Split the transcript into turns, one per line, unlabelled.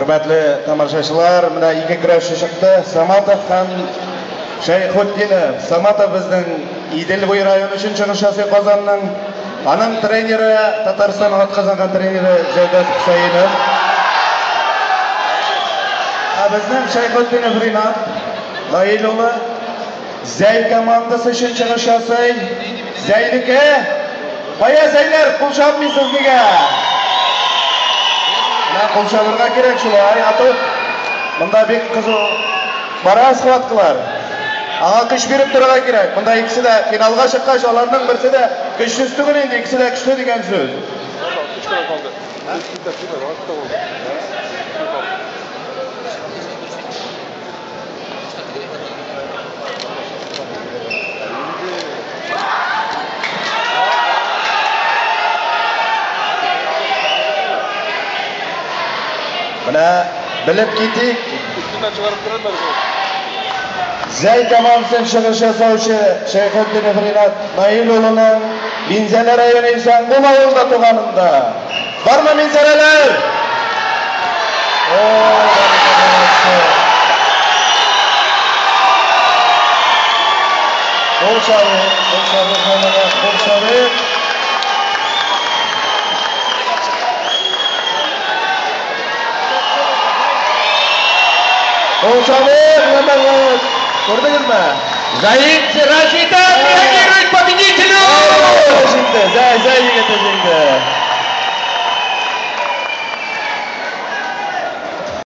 Hürmetli tamашашылар, мына ике көрәшче чыкты. Саматов һәм Шәйхетдинов. Саматов безнең Идел буй районы өчен чыгыш ясый Казанның. Аның тренеры Татарстан атказанган тренеры Җәүдәт Хөсәенов. Безнең Шәйхетдинов Ринат Наил улы Зәй командасы өчен чыгыш ясый. Зәйнеке. Кая Зәйләр, кул чапмыйсыз нигә? Кул чабырга кирәк шулай, аты монда бик кызу бара схваткалар. Аңа көч биреп торырга кирәк. Монда икесе дә финалга чыккач, аларның берсе дә көчсез түгел инде, икесе дә көчле дигән сүз. Менә белеп китик. Зәй командасын чыгыш ясаучы Шәйхетдинов Ринат Наил улының Минзәлә районы Исәнгул авылында туганында. Бармы Минзәләләр? Кул чабы. Көрдіңізме?
Рашидов реагирует победителю!
Зәй егеті жеңді.